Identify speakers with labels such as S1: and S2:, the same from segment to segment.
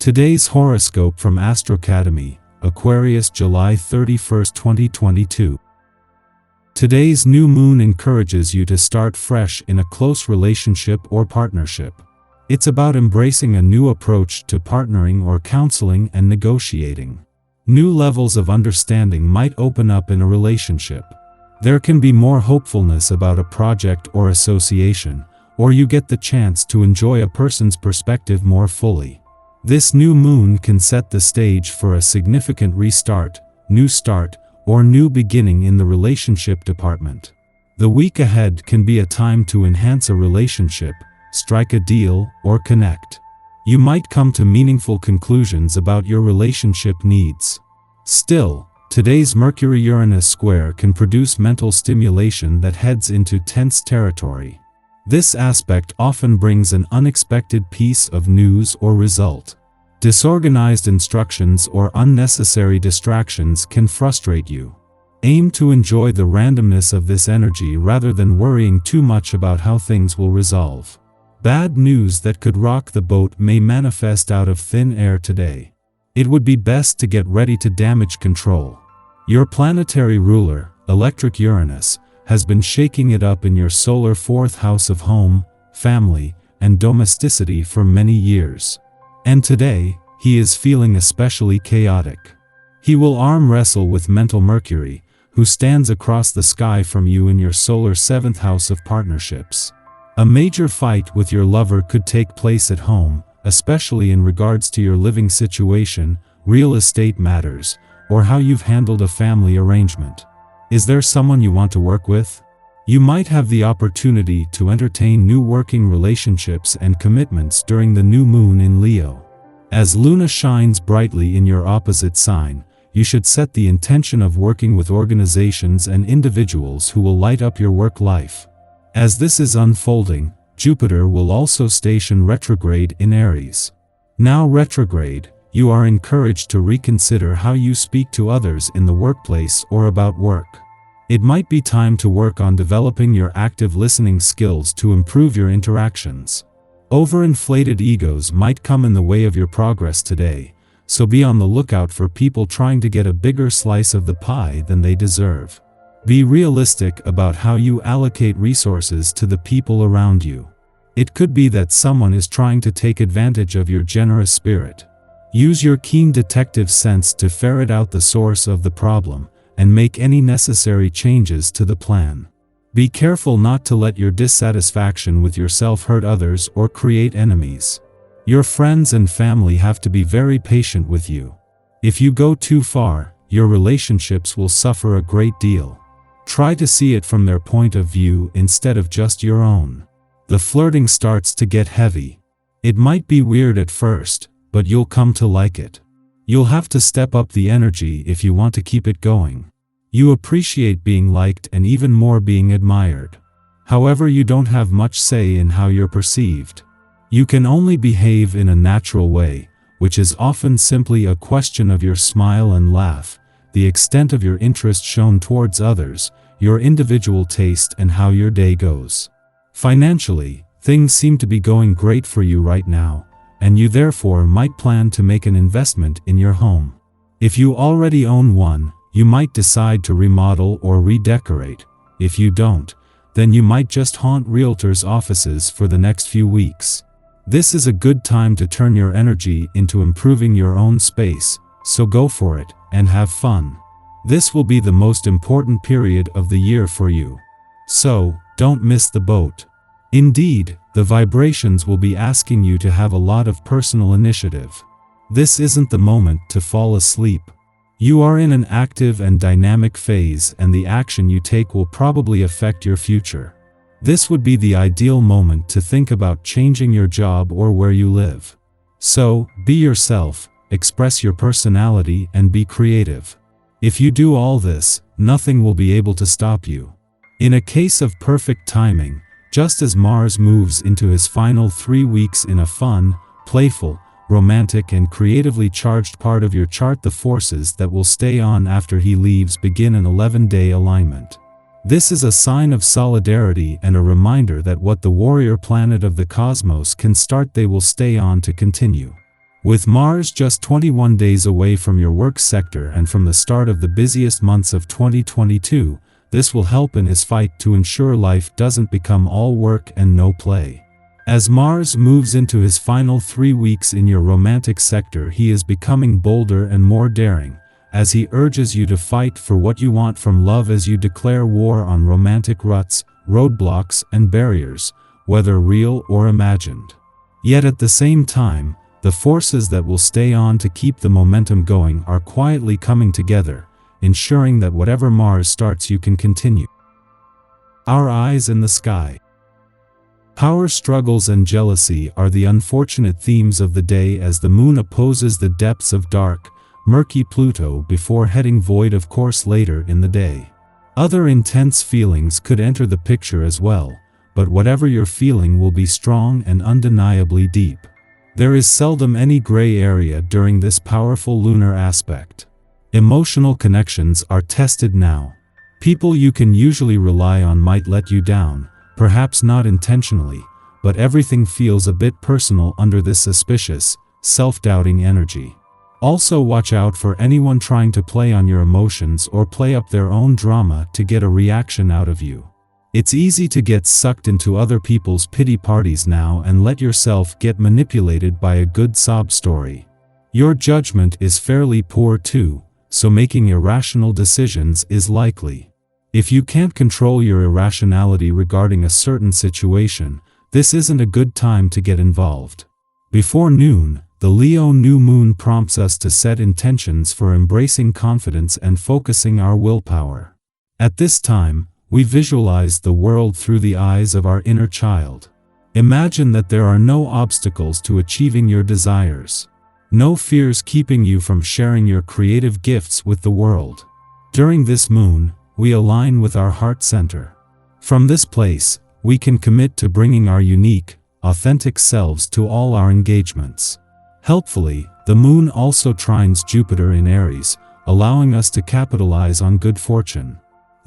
S1: Today's horoscope from Astrocademy, Aquarius July 31, 2022. Today's new moon encourages you to start fresh in a close relationship or partnership. It's about embracing a new approach to partnering or counseling and negotiating. New levels of understanding might open up in a relationship. There can be more hopefulness about a project or association, or you get the chance to enjoy a person's perspective more fully. This new moon can set the stage for a significant restart, new start, or new beginning in the relationship department. The week ahead can be a time to enhance a relationship, strike a deal, or connect. You might come to meaningful conclusions about your relationship needs. Still, today's Mercury-Uranus square can produce mental stimulation that heads into tense territory. This aspect often brings an unexpected piece of news or result. Disorganized instructions or unnecessary distractions can frustrate you. Aim to enjoy the randomness of this energy rather than worrying too much about how things will resolve. Bad news that could rock the boat may manifest out of thin air today. It would be best to get ready to damage control. Your planetary ruler, electric Uranus, has been shaking it up in your solar fourth house of home, family, and domesticity for many years. And today, he is feeling especially chaotic. He will arm wrestle with mental Mercury, who stands across the sky from you in your solar seventh house of partnerships. A major fight with your lover could take place at home, especially in regards to your living situation, real estate matters, or how you've handled a family arrangement. Is there someone you want to work with? You might have the opportunity to entertain new working relationships and commitments during the new moon in Leo. As Luna shines brightly in your opposite sign, you should set the intention of working with organizations and individuals who will light up your work life. As this is unfolding, Jupiter will also station retrograde in Aries. Now retrograde, you are encouraged to reconsider how you speak to others in the workplace or about work. It might be time to work on developing your active listening skills to improve your interactions. Overinflated egos might come in the way of your progress today, so be on the lookout for people trying to get a bigger slice of the pie than they deserve. Be realistic about how you allocate resources to the people around you. It could be that someone is trying to take advantage of your generous spirit. Use your keen detective sense to ferret out the source of the problem and make any necessary changes to the plan. Be careful not to let your dissatisfaction with yourself hurt others or create enemies. Your friends and family have to be very patient with you. If you go too far, your relationships will suffer a great deal. Try to see it from their point of view instead of just your own. The flirting starts to get heavy. It might be weird at first, but you'll come to like it. You'll have to step up the energy if you want to keep it going. You appreciate being liked and even more being admired. However, you don't have much say in how you're perceived. You can only behave in a natural way, which is often simply a question of your smile and laugh, the extent of your interest shown towards others, your individual taste, and how your day goes. Financially, things seem to be going great for you right now, and you therefore might plan to make an investment in your home. If you already own one, you might decide to remodel or redecorate. If you don't, then you might just haunt realtors' offices for the next few weeks. This is a good time to turn your energy into improving your own space, so go for it and have fun. This will be the most important period of the year for you. So, don't miss the boat. Indeed, the vibrations will be asking you to have a lot of personal initiative. This isn't the moment to fall asleep. You are in an active and dynamic phase, and the action you take will probably affect your future. This would be the ideal moment to think about changing your job or where you live. So, be yourself, express your personality, and be creative. If you do all this, nothing will be able to stop you. In a case of perfect timing, just as Mars moves into his final 3 weeks in a fun, playful, romantic, and creatively charged part of your chart, the forces that will stay on after he leaves begin an 11-day alignment. This is a sign of solidarity and a reminder that what the warrior planet of the cosmos can start, they will stay on to continue. With Mars just 21 days away from your work sector and from the start of the busiest months of 2022, this will help in his fight to ensure life doesn't become all work and no play. As Mars moves into his final 3 weeks in your romantic sector, he is becoming bolder and more daring, as he urges you to fight for what you want from love as you declare war on romantic ruts, roadblocks, and barriers, whether real or imagined. Yet at the same time, the forces that will stay on to keep the momentum going are quietly coming together, ensuring that whatever Mars starts you can continue. Our eyes in the sky. Power struggles and jealousy are the unfortunate themes of the day as the moon opposes the depths of dark, murky Pluto before heading void of course later in the day. Other intense feelings could enter the picture as well, but whatever you're feeling will be strong and undeniably deep. There is seldom any gray area during this powerful lunar aspect. Emotional connections are tested now. People you can usually rely on might let you down, perhaps not intentionally, but everything feels a bit personal under this suspicious, self-doubting energy. Also watch out for anyone trying to play on your emotions or play up their own drama to get a reaction out of you. It's easy to get sucked into other people's pity parties now and let yourself get manipulated by a good sob story. Your judgment is fairly poor too, so making irrational decisions is likely. If you can't control your irrationality regarding a certain situation, this isn't a good time to get involved. Before noon, the Leo new moon prompts us to set intentions for embracing confidence and focusing our willpower. At this time, we visualize the world through the eyes of our inner child. Imagine that there are no obstacles to achieving your desires. No fears keeping you from sharing your creative gifts with the world. During this moon, we align with our heart center. From this place, we can commit to bringing our unique, authentic selves to all our engagements. Helpfully, the moon also trines Jupiter in Aries, allowing us to capitalize on good fortune.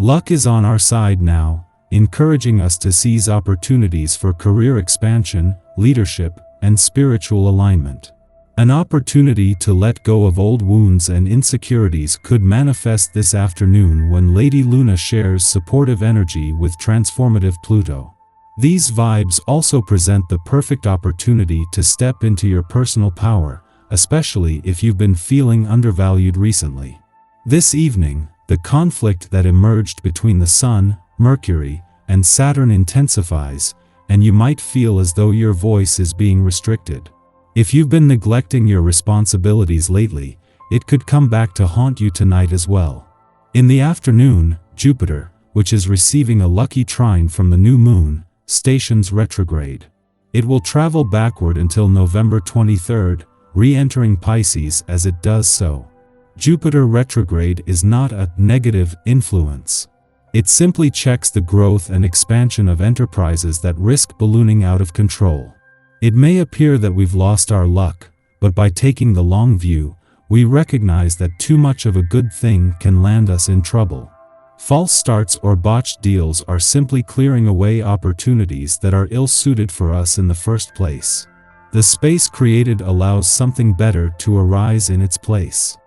S1: Luck is on our side now, encouraging us to seize opportunities for career expansion, leadership, and spiritual alignment. An opportunity to let go of old wounds and insecurities could manifest this afternoon when Lady Luna shares supportive energy with transformative Pluto. These vibes also present the perfect opportunity to step into your personal power, especially if you've been feeling undervalued recently. This evening, the conflict that emerged between the Sun, Mercury, and Saturn intensifies, and you might feel as though your voice is being restricted. If you've been neglecting your responsibilities lately, it could come back to haunt you tonight as well. In the afternoon, Jupiter, which is receiving a lucky trine from the new moon, stations retrograde. It will travel backward until November 23rd, re-entering Pisces as it does so. Jupiter retrograde is not a negative influence. It simply checks the growth and expansion of enterprises that risk ballooning out of control. It may appear that we've lost our luck, but by taking the long view, we recognize that too much of a good thing can land us in trouble. False starts or botched deals are simply clearing away opportunities that are ill-suited for us in the first place. The space created allows something better to arise in its place.